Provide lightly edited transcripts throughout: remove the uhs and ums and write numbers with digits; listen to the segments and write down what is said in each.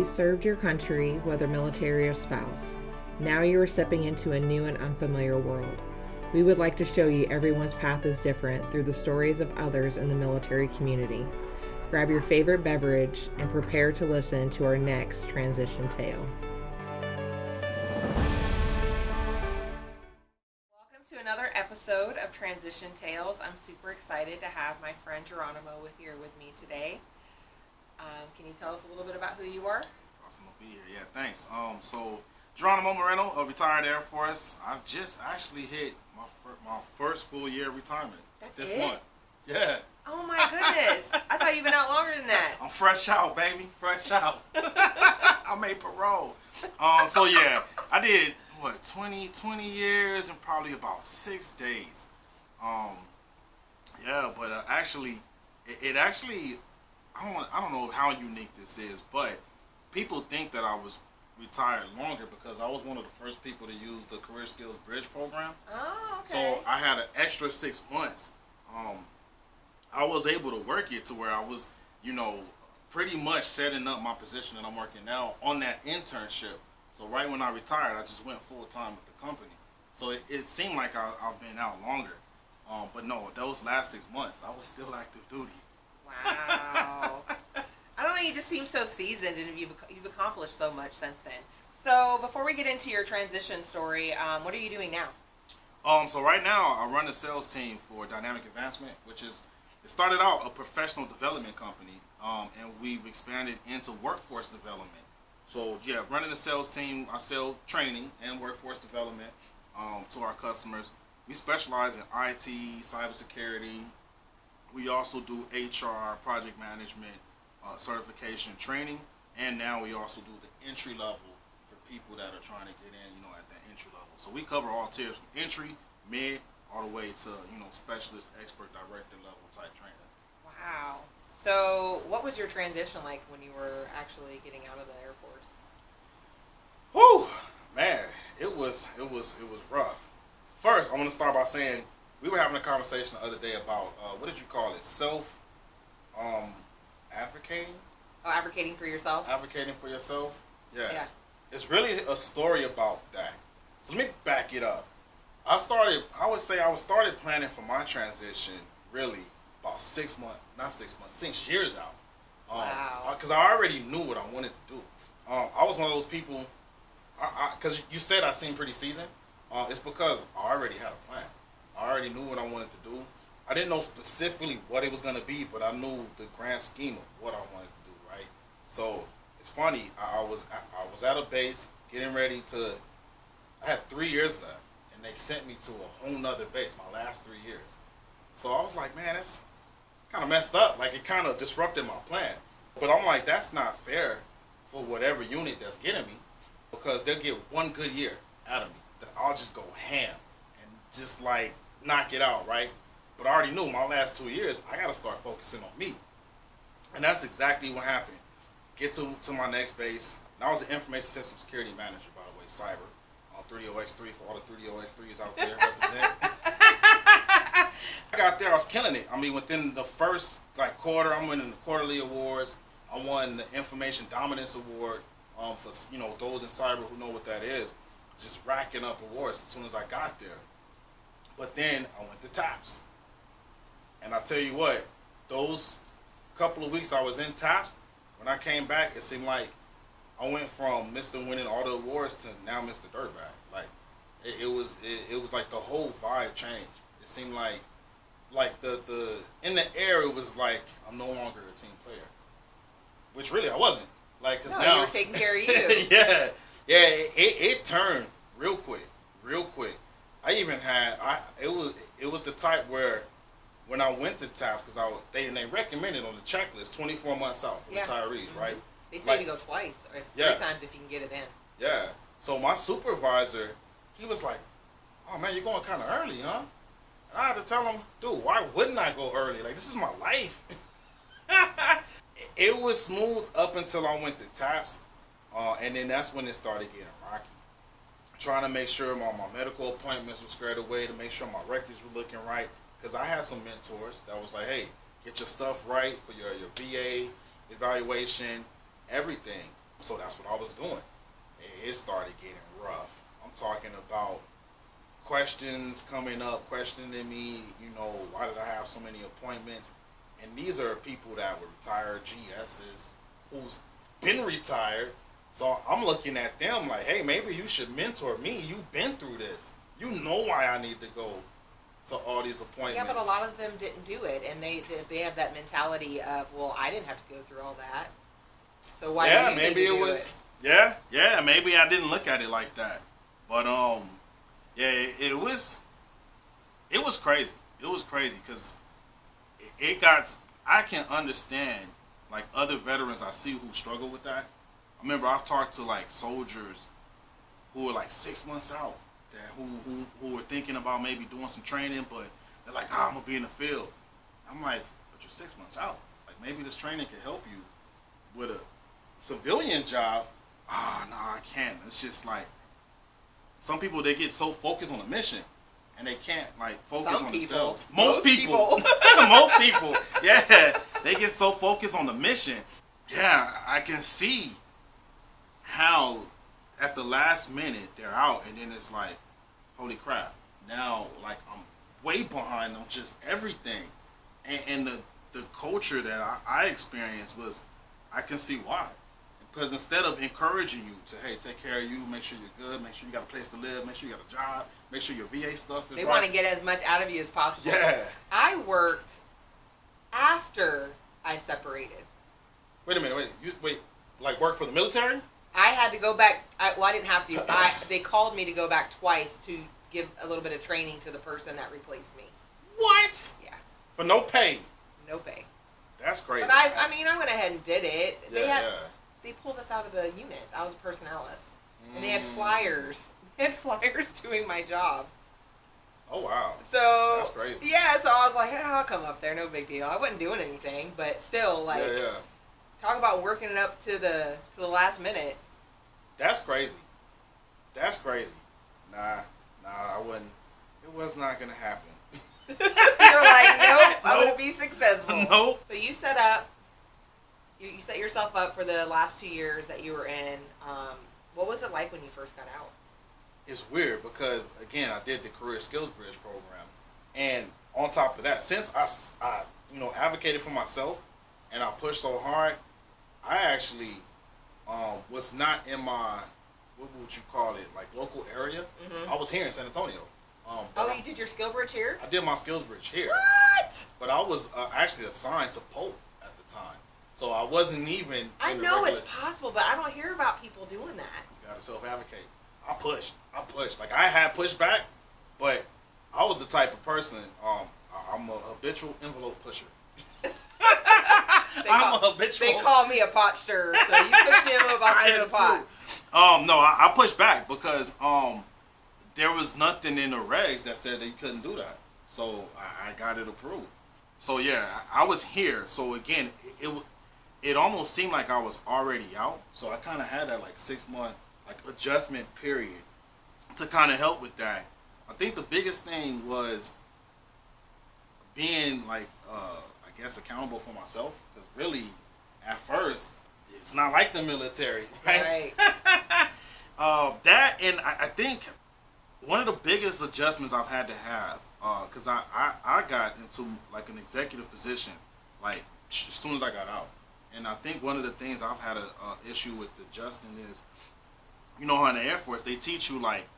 You served your country, whether military or spouse. Now you are stepping into a new and unfamiliar world. We would like to show you everyone's path is different through the stories of others in the military community. Grab your favorite beverage and prepare to listen to our next transition tale. Welcome to another episode of Transition Tales. I'm super excited to have my friend Geronimo here with me today. Can you tell us a little bit about who you are? Awesome to be here. Yeah, thanks. So Geronimo Moreno, a retired Air Force. I've just actually hit my first full year of retirement this month. Yeah. Oh my goodness! I thought you'd been out longer than that. I'm fresh out, baby. Fresh out. I made parole. So yeah, I did 20 years and probably about 6 days. Yeah, but actually, it actually. I don't know how unique this is, but people think that I was retired longer because I was one of the first people to use the Career Skills Bridge program. Oh, okay. So I had an extra 6 months. I was able to work it to where I was, pretty much setting up my position that I'm working now on that internship. So right when I retired, I just went full time with the company. So it seemed like I've been out longer. But no, those last 6 months, I was still active duty. Wow. I don't know, you just seem so seasoned and you've accomplished so much since then. So before we get into your transition story, what are you doing now? So right now I run the sales team for Dynamic Advancement, it started out a professional development company, and we've expanded into workforce development. So yeah, running the sales team, I sell training and workforce development to our customers. We specialize in IT, cybersecurity. We also do HR, project management, certification training, and now we also do the entry level for people that are trying to get in, at that entry level. So we cover all tiers from entry, mid, all the way to, specialist, expert, director level type training. Wow. So what was your transition like when you were actually getting out of the Air Force? Whew, man, it was rough. First, I want to start by saying, we were having a conversation the other day about, what did you call it? Advocating? Oh, advocating for yourself? Advocating for yourself? Yeah. It's really a story about that. So let me back it up. I started planning for my transition really about 6 years out. Wow. Because I already knew what I wanted to do. I was one of those people, because you said I seemed pretty seasoned. It's because I already had a plan. I already knew what I wanted to do. I didn't know specifically what it was going to be, but I knew the grand scheme of what I wanted to do, right? So it's funny, I was at a base getting ready to, I had 3 years left, and they sent me to a whole nother base my last 3 years. So I was like, man, that's kind of messed up. Like, it kind of disrupted my plan. But I'm like, that's not fair for whatever unit that's getting me, because they'll get 1 good year out of me that I'll just go ham and just like knock it out, right? But I already knew my last 2 years, I got to start focusing on me. And that's exactly what happened. Get to my next base. And I was an information system security manager, by the way, cyber, on 30X3 for all the 30X3s out there represent. I got there, I was killing it. I mean, within the first quarter, I'm winning the quarterly awards. I won the Information Dominance Award for those in cyber who know what that is. Just racking up awards as soon as I got there. But then I went to TAPS. And I tell you what, those couple of weeks I was in TAPS, when I came back, it seemed like I went from Mr. Winning all the awards to now Mr. Dirtbag. Like, it was like the whole vibe changed. It seemed like the in the air, it was like I'm no longer a team player, which really I wasn't. Like, cause no, now you were taking care of you. yeah, it turned real quick. I even had it was the type where when I went to TAP, because they recommended on the checklist 24 months out for retirees, right? They say to go twice or 3 times if you can get it in. Yeah. So my supervisor, he was like, "Oh man, you're going kind of early, huh?" And I had to tell him, "Dude, why wouldn't I go early? Like, this is my life." It was smooth up until I went to TAPS, and then that's when it started getting rocky. Trying to make sure my medical appointments were squared away, to make sure my records were looking right. Because I had some mentors that was like, hey, get your stuff right for your VA evaluation, everything. So that's what I was doing. It started getting rough. I'm talking about questions coming up, questioning me, why did I have so many appointments? And these are people that were retired GSs who's been retired. So I'm looking at them like, hey, maybe you should mentor me. You've been through this. You know why I need to go to all these appointments. Yeah, but a lot of them didn't do it, and they have that mentality of, well, I didn't have to go through all that. So why do you maybe need to it do was it? yeah, maybe I didn't look at it like that. But it was crazy. It was crazy because it got. I can understand like other veterans I see who struggle with that. I remember I've talked to like soldiers who are like 6 months out that who were thinking about maybe doing some training, but they're like, I'm gonna be in the field. I'm like, but you're 6 months out. Like maybe this training can help you with a civilian job. No, I can't. It's just like some people, they get so focused on the mission and they can't like focus on themselves. Most people. Most people. Yeah. They get so focused on the mission. Yeah, I can see how at the last minute they're out and then it's like, holy crap. Now like I'm way behind on just everything. And the culture that I experienced was, I can see why. Because instead of encouraging you to, hey, take care of you, make sure you're good, make sure you got a place to live, make sure you got a job, make sure your VA stuff is They right. want to get as much out of you as possible. Yeah. I worked after I separated. Wait a minute, you like work for the military? I had to go back. I didn't have to. They called me to go back twice to give a little bit of training to the person that replaced me. What? Yeah. For no pay? No pay. That's crazy. But I mean, I went ahead and did it. Yeah, They pulled us out of the units. I was a personnelist. And they had flyers. They had flyers doing my job. Oh, wow. So that's crazy. Yeah, so I was like, I'll come up there, no big deal. I wasn't doing anything, but still, like, talk about working it up to the last minute. That's crazy. That's crazy. Nah, I wouldn't. It was not gonna happen. You're like, nope, I'm gonna be successful. Nope. So you set yourself up for the last 2 years that you were in. What was it like when you first got out? It's weird because, again, I did the Career Skills Bridge program. And on top of that, since I advocated for myself and I pushed so hard, I actually was not in my, what would you call it, like local area. Mm-hmm. I was here in San Antonio. You did your skill bridge here? I did my skills bridge here. What? But I was actually assigned to Polk at the time. So I wasn't even. I know it's possible, but I don't hear about people doing that. You gotta self-advocate. I pushed. Like I had pushback, but I was the type of person. I'm a habitual envelope pusher. They call me a pot stirrer, so you push the envelope, I'll stir the pot. No, I pushed back because there was nothing in the regs that said that you couldn't do that. So I got it approved. So yeah, I was here. So again, it almost seemed like I was already out. So I kind of had that like 6 month like adjustment period to kind of help with that. I think the biggest thing was being like I guess accountable for myself, because really at first it's not like the military, right? That, and I think one of the biggest adjustments I've had to have, because I got into like an executive position like as soon as I got out, and I think one of the things I've had a issue with adjusting is, you know how in the Air Force they teach you like,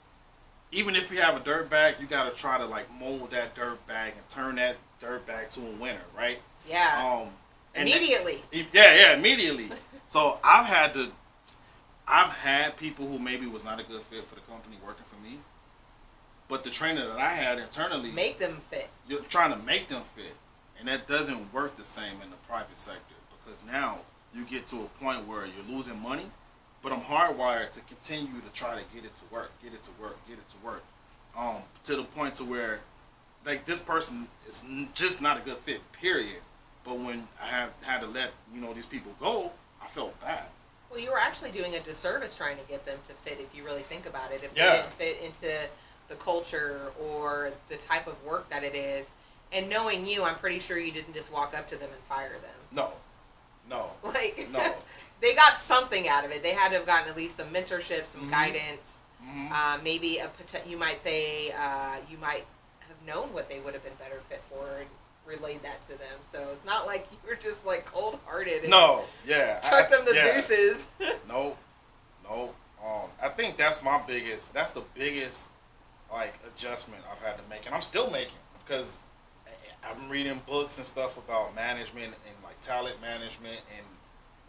even if you have a dirt bag, you gotta try to like mold that dirt bag and turn that dirt bag to a winner, right? Yeah. Immediately. Immediately. So I've had people who maybe was not a good fit for the company working for me, but the trainer that I had internally make them fit. You're trying to make them fit, and that doesn't work the same in the private sector, because now you get to a point where you're losing money, but I'm hardwired to continue to try to get it to work, to the point to where like this person is just not a good fit, period. But when I had to let these people go, I felt bad. Well, you were actually doing a disservice trying to get them to fit, if you really think about it. If they didn't fit into the culture or the type of work that it is, and knowing you, I'm pretty sure you didn't just walk up to them and fire them. No. Like, No. they got something out of it. They had to have gotten at least some mentorship, some guidance. Maybe you might say you might have known what they would have been better fit for and relayed that to them. So it's not like you were just like cold hearted. No, yeah, chucked them the deuces. No. I think that's the biggest like adjustment I've had to make, and I'm still making, because I'm reading books and stuff about management and like talent management, and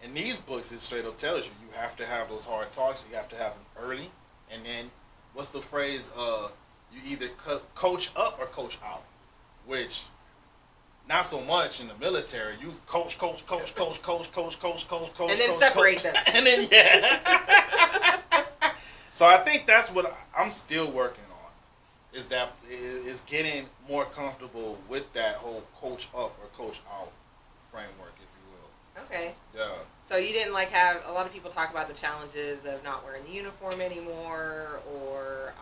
in these books it straight up tells you have to have those hard talks. You have to have them early, and then what's the phrase? You either coach up or coach out, which not so much in the military. You coach, and then separate them, and then So I think that's what I'm still working on, is getting more comfortable with that whole coach up or coach out framework, if you will. Okay. Yeah. So you didn't like have a lot of people talk about the challenges of not wearing the uniform anymore, or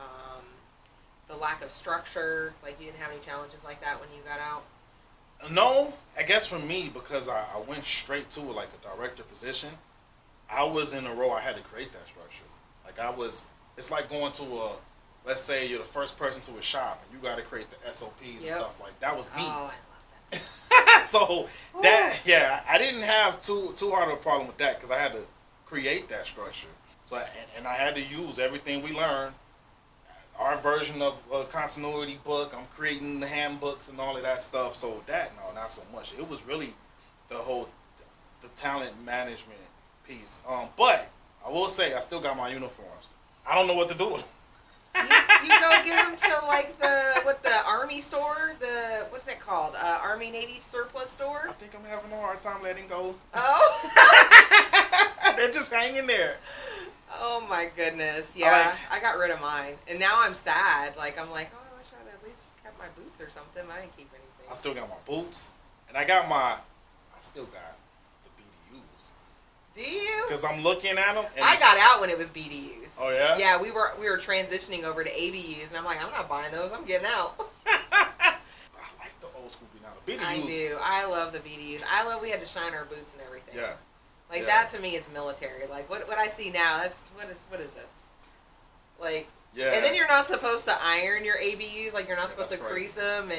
the lack of structure. Like you didn't have any challenges like that when you got out. No, I guess for me, because I went straight to like a director position, I was in a role I had to create that structure. Like it's like going to let's say you're the first person to a shop and you got to create the SOPs and stuff like that. Was me. Oh, I love that. So I didn't have too hard of a problem with that, because I had to create that structure. So and I had to use everything we learned. Our version of a continuity book, I'm creating the handbooks and all of that stuff. So no, not so much. It was really the talent management piece. But I will say I still got my uniforms. I don't know what to do with them. You go give them to like the Army store, what's that called? Army Navy surplus store. I think I'm having a hard time letting go. Oh, they're just hanging there. Oh my goodness, yeah. I got rid of mine, and now I'm sad. Like I'm like, oh, I wish I'd at least kept my boots or something. I didn't keep anything. I still got my boots, and I still got the BDUs. Do you? Because I'm looking at them. And I got out when it was BDUs. Oh yeah. Yeah, we were transitioning over to ABUs, and I'm like, I'm not buying those. I'm getting out. I like the old school BDUs. I do. I love the BDUs. I love we had to shine our boots and everything. Yeah. Like that to me is military. Like what I see now, that's what is this? Like and then you're not supposed to iron your ABUs, like you're not supposed to crease them,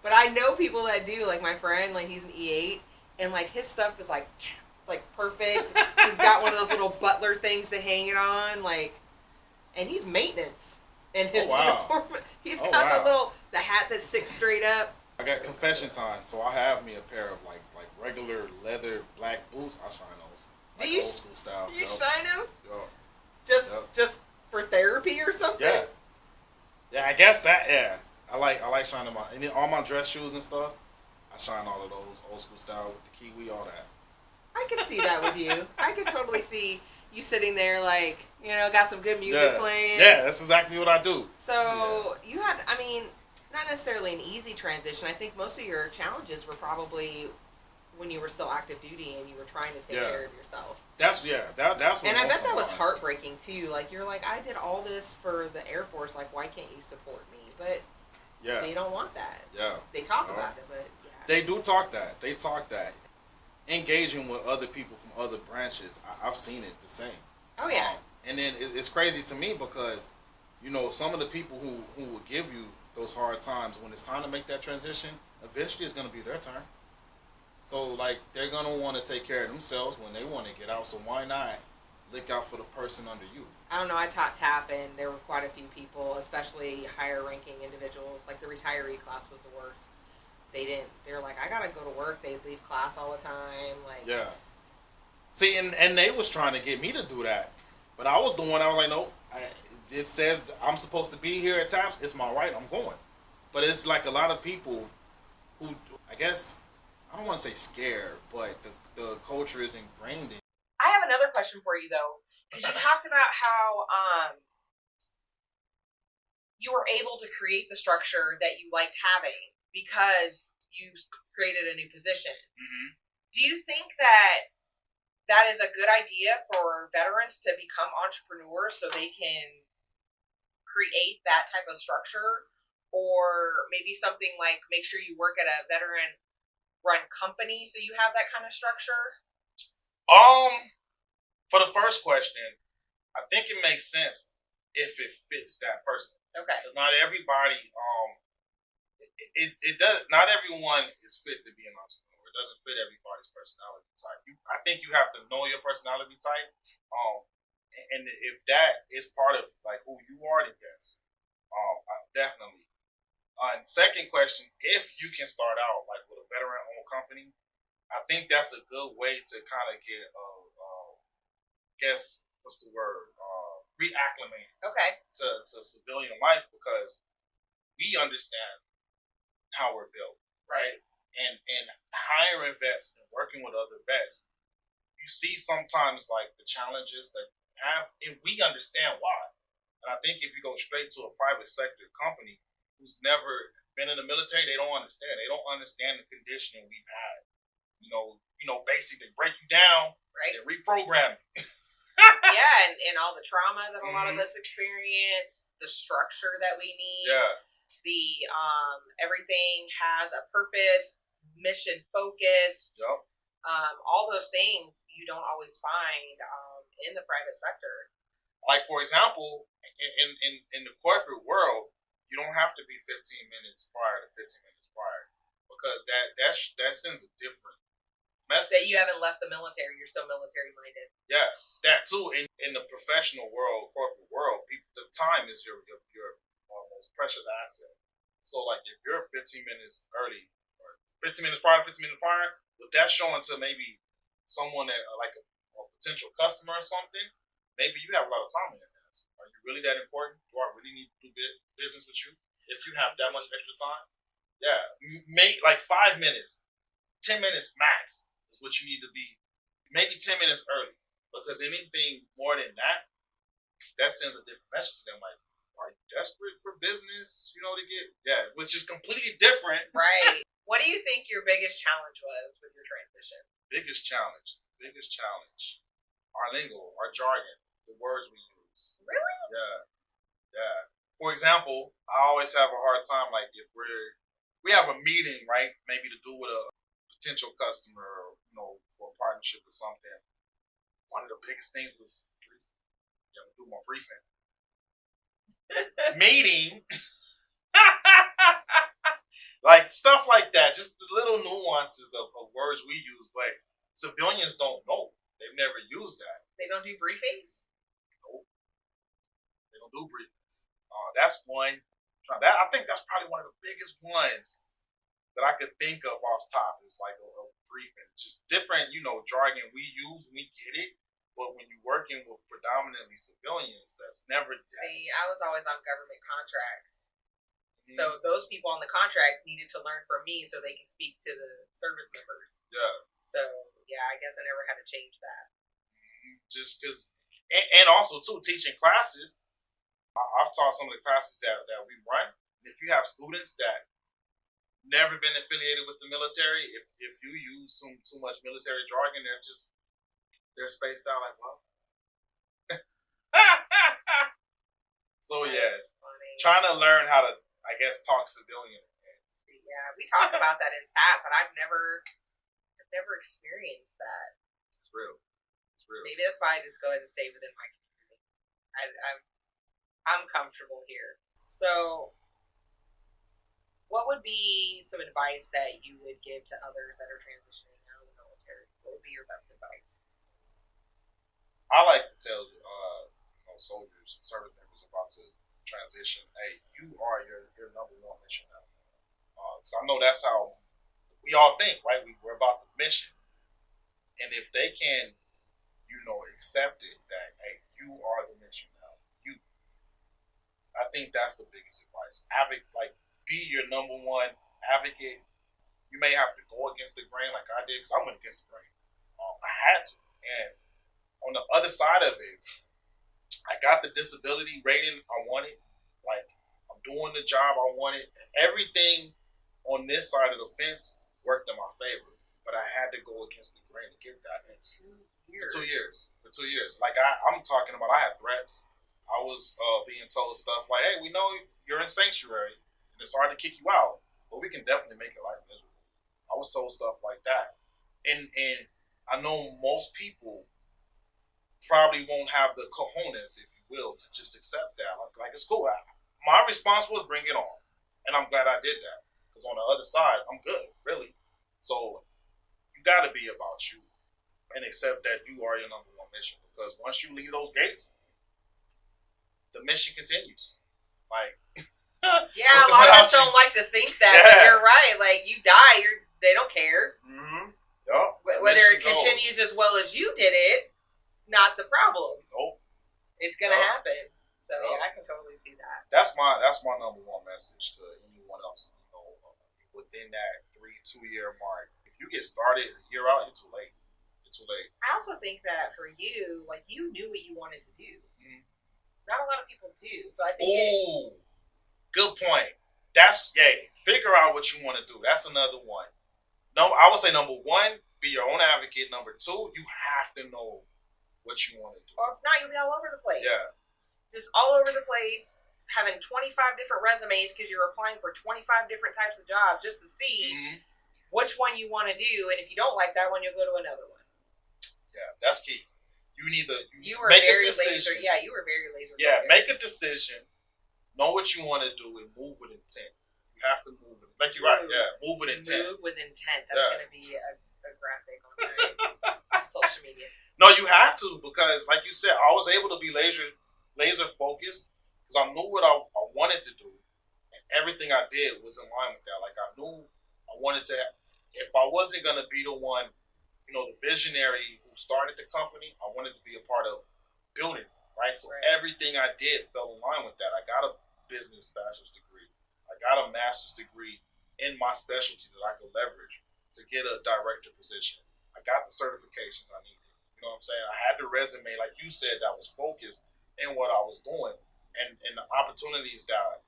but I know people that do. Like my friend, like he's an E8, and like his stuff is like perfect. He's got one of those little butler things to hang it on, like, and he's maintenance in his uniform. He's got the hat that sticks straight up. I got confession time, so I have me a pair of like regular leather black boots. I shine those. Like old school style. You shine them? Yep. Just for therapy or something? Yeah. Yeah, I guess that. Yeah, I like shining my, and then all my dress shoes and stuff. I shine all of those old school style with the kiwi, all that. I could see that with you. I could totally see you sitting there, like, got some good music playing. Yeah, that's exactly what I do. So you had, I mean, not necessarily an easy transition. I think most of your challenges were probably when you were still active duty and you were trying to take care of yourself. That's what. And I bet that was heartbreaking too. Like you're like, I did all this for the Air Force. Like, why can't you support me? But they don't want that. Yeah, they talk about it, but they do talk that. They talk that. Engaging with other people from other branches, I've seen it the same. Oh yeah. And then it's crazy to me because, some of the people who will give you those hard times when it's time to make that transition, eventually it's going to be their turn. So, like, they're going to want to take care of themselves when they want to get out. So why not look out for the person under you? I don't know. I taught TAP, and there were quite a few people, especially higher-ranking individuals. Like, the retiree class was the worst. They're like, I got to go to work. They'd leave class all the time. Like, yeah. See, and they was trying to get me to do that. But I was the one, I was like, nope. It says I'm supposed to be here at TAPS. It's my right. I'm going. But it's like a lot of people who, I guess, I don't want to say scared, but the culture is ingrained in. I have another question for you, though. Because you talked about how you were able to create the structure that you liked having because you created a new position. Mm-hmm. Do you think that is a good idea for veterans to become entrepreneurs so they can create that type of structure? Or maybe something like make sure you work at a veteran run company so you have that kind of structure? For the first question, I think it makes sense if it fits that person. Okay. Because not everybody, it does. Not everyone is fit to be an entrepreneur. It doesn't fit everybody's personality type. I think you have to know your personality type, and if that is part of like who you are, then yes, definitely. And second question, if you can start out like with a veteran-owned company, I think that's a good way to kind of get, guess what's the word, reacclimate Okay. to civilian life because we understand how we're built, right? And hiring vets and working with other vets, you see sometimes like the challenges that you have, and we understand why. And I think if you go straight to a private sector company who's never been in the military, they don't understand. They don't understand the conditioning we've had. Basically break you down Right. and reprogram you. Yeah, and all the trauma that a lot of us experience, the structure that we need. Yeah. The everything has a purpose, mission focused. Yep. All those things you don't always find in the private sector. Like for example, in the corporate world, you don't have to be 15 minutes prior to 15 minutes prior because that sends a different message. That you haven't left the military, you're still military minded. Yeah, that too. In the professional world, corporate world, the time is your most precious asset. So like if you're 15 minutes early or 15 minutes prior, if that's showing to maybe someone that like a potential customer or something, maybe you have a lot of time in your hands. Are you really that important? Do I really need to do business with you? If you have that much extra time, yeah, make like 5 minutes, 10 minutes max is what you need to be. Maybe 10 minutes early, because anything more than that sends a different message to them. Like, are you desperate for business? To get which is completely different. Right. What do you think your biggest challenge was with your transition? Biggest challenge. Our lingo, our jargon, the words we use. Really? Yeah. For example, I always have a hard time like if we have a meeting, right? Maybe to do with a potential customer, for a partnership or something. One of the biggest things was do my briefing. Meeting. Like stuff like that. Just the little nuances of words we use, but civilians don't know. They've never used that. They don't do briefings? Nope. They don't do briefings. That's one. I think that's probably one of the biggest ones that I could think of off top is like a briefing. Just different, jargon we use, we get it. But when you're working with predominantly civilians, that's never that. See, I was always on government contracts. Mm-hmm. So those people on the contracts needed to learn from me so they can speak to the service members. Yeah. So, yeah, I guess I never had to change that. Just because, and also, too, teaching classes. I've taught some of the classes that we run. If you have students that never been affiliated with the military, if you use too much military jargon, they're spaced out like, well. So yeah, trying to learn how to, I guess, talk civilian. Yeah, we talk about that in TAP, but I've never experienced that. It's real. Maybe that's why I just go ahead and stay within my community. I'm comfortable here. So, what would be some advice that you would give to others that are transitioning out of the military? What would be your best advice? I like to tell soldiers, service members about to transition, hey, you are your number one mission now. So I know that's how we all think, right? We're about the mission. And if they can, accept it that, hey, you are the mission now. I think that's the biggest advice. Be your number one advocate. You may have to go against the grain like I did, because I went against the grain. I had to. And on the other side of it, I got the disability rating I wanted. Like, I'm doing the job I wanted. Everything on this side of the fence worked in my favor. But I had to go against the grain to get that. For 2 years. Like, I'm talking about, I had threats. I was being told stuff like, hey, we know you're in sanctuary, and it's hard to kick you out, but we can definitely make your life miserable. I was told stuff like that. And I know most people probably won't have the cojones, if you will, to just accept that. Like it's cool. My response was bring it on, and I'm glad I did that because on the other side, I'm good, really. So you got to be about you and accept that you are your number one mission because once you leave those gates, the mission continues. Like yeah, a lot of us don't like to think that, but you're right. Like you die, they don't care. Mm-hmm. Yep. Whether it continues as well as you did it, not the problem. Nope. It's gonna happen. So yeah, I can totally see that. That's my number one message to anyone else. You know, within that 2 year mark, if you get started a year out, you're too late. You're too late. I also think that for you, like you knew what you wanted to do. Mm-hmm. Not a lot of people do. So I think. Ooh, good point. That's figure out what you want to do. That's another one. No, I would say number one, be your own advocate. Number two, you have to know what you want to do. Or if not, you'll be all over the place. Yeah. Just all over the place, having 25 different resumes because you're applying for 25 different types of jobs just to see which one you want to do. And if you don't like that one, you'll go to another one. Yeah, that's key. You need to were make very a decision. laser. Yeah, you were very laser. Yeah, focused. Make a decision. Know what you want to do and move with intent. You have to move it. Like you're right. Yeah, move with intent. Move with intent. That's going to be a graphic on my social media. No, you have to because, like you said, I was able to be laser focused because I knew what I wanted to do, and everything I did was in line with that. Like I knew I wanted to. If I wasn't gonna be the one, the visionary who started the company, I wanted to be a part of building it. Right. So everything I did fell in line with that. I got a business bachelor's degree. I got a master's degree in my specialty that I could leverage to get a director position. I got the certifications I needed. You know what I'm saying? I had the resume, like you said, that was focused in what I was doing. And the opportunities that,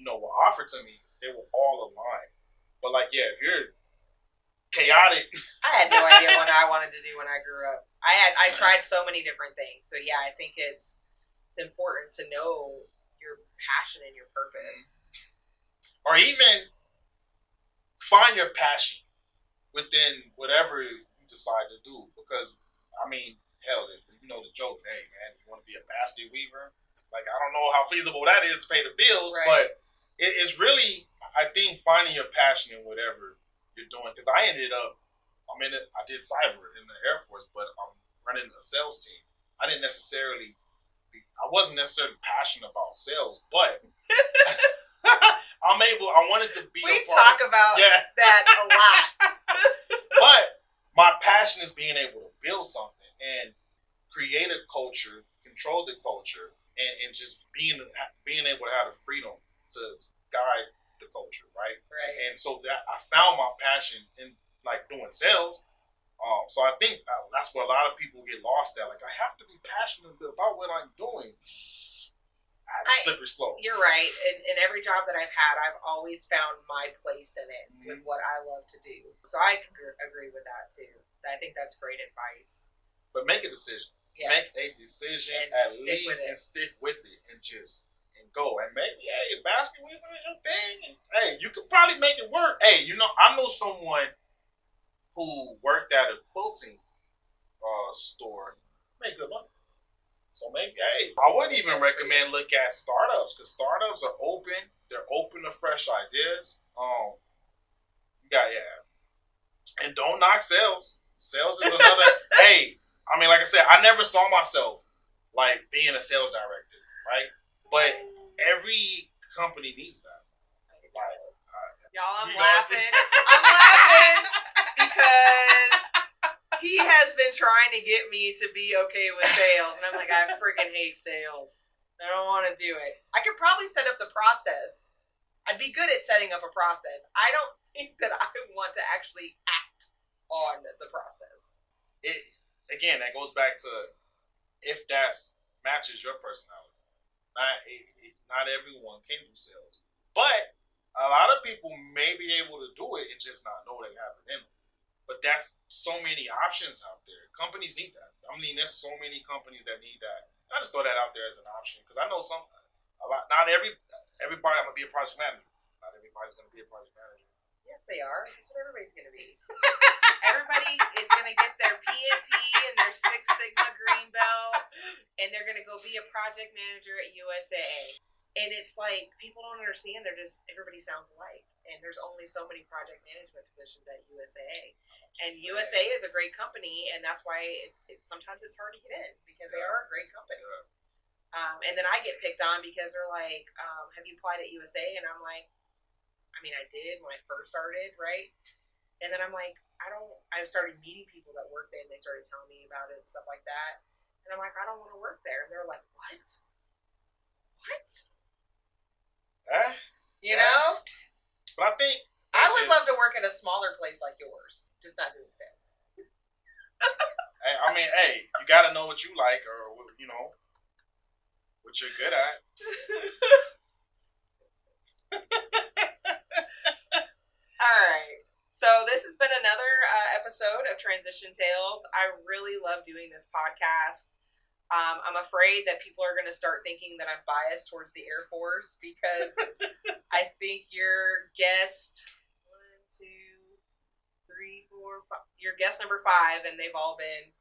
were offered to me, they were all aligned. But if you're chaotic. I had no idea what I wanted to do when I grew up. I tried so many different things. So yeah, I think it's important to know your passion and your purpose. Or even find your passion within whatever you decide to do. Because hell, the joke, hey man, you want to be a basket weaver? Like, I don't know how feasible that is to pay the bills, but it's really, I think, finding your passion in whatever you're doing. Because I ended up, I did cyber in the Air Force, but I'm running a sales team. I wasn't necessarily passionate about sales, but I wanted to be We talk about that a lot. But my passion is being able to build something and create a culture, control the culture, and just being able to have the freedom to guide the culture, right? And so that I found my passion in doing sales. So I think that's where a lot of people get lost at. Like, I have to be passionate about what I'm doing. Slippery slope. You're right. In every job that I've had, I've always found my place in it with what I love to do. So I agree with that too. I think that's great advice. But make a decision. Yeah. Make a decision at least and stick with it and go. And maybe, basketball is your thing. And, you could probably make it work. I know someone who worked at a quilting store, made good money. So maybe, I wouldn't even recommend look at startups because startups are open. They're open to fresh ideas. And don't knock sales. Sales is another. Like I said, I never saw myself being a sales director, right? But every company needs that. Y'all, I'm laughing. I'm laughing because he has been trying to get me to be okay with sales. And I'm like, I freaking hate sales. I don't want to do it. I could probably set up the process. I'd be good at setting up a process. I don't think that I want to actually act on the process. That goes back to if that matches your personality. Not everyone can do sales. But a lot of people may be able to do it and just not know they have it in them. But that's so many options out there. Companies need that. There's so many companies that need that. I just throw that out there as an option because I know not everybody I'm gonna be a project manager. Not everybody's gonna be a project manager. Yes, they are. That's what everybody's gonna be. Everybody is gonna get their PMP and their Six Sigma green belt project manager at USAA. And it's like, people don't understand. Everybody sounds alike. And there's only so many project management positions at USAA. And USAA is a great company, and that's why sometimes it's hard to get in, because they are a great company. And then I get picked on because they're like, have you applied at USAA? And I'm like, I mean, I did when I first started, right? And then I'm like, I started meeting people that work there, and they started telling me about it and stuff like that. And I'm like, I don't want to work there. And they're like, what? What? You know? But I think I would love to work at a smaller place like yours, just not doing sales. I mean, you got to know what you like, or you know, what you're good at. All right. So this has been another episode of Transition Tales. I really love doing this podcast. I'm afraid that people are going to start thinking that I'm biased towards the Air Force, because I think your guest, 1, 2, 3, 4, 5, your guest number 5, and they've all been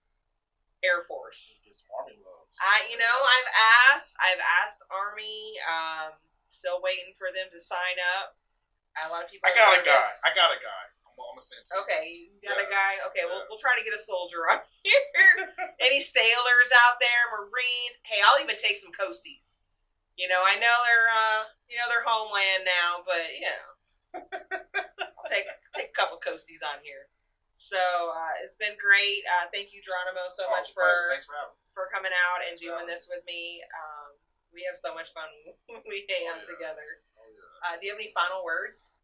Air Force. It's Army loves. I've asked Army. Still waiting for them to sign up. A lot of people. I got a guy. I'm gonna send to you. Okay, you got a guy. Okay, yeah. We'll try to get a soldier on here. Any sailors out there, Marines? Hey, I'll even take some coasties. I know they're homeland now, but I'll take a couple coasties on here. So it's been great. Thank you, Geronimo, so much for coming out and doing this with me. We have so much fun when we hang out together. Oh, yeah. Do you have any final words?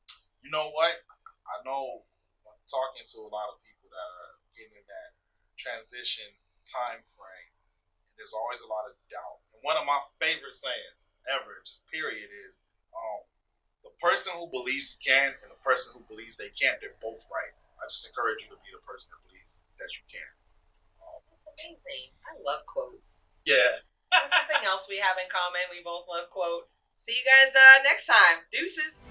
You know what? I know I'm talking to a lot of people that are getting in that transition time frame, and there's always a lot of doubt. And one of my favorite sayings ever, just period, is the person who believes you can and the person who believes they can't, they're both right. I just encourage you to be the person that believes that you can. That's amazing. I love quotes. Yeah. That's something else we have in common. We both love quotes. See you guys next time. Deuces.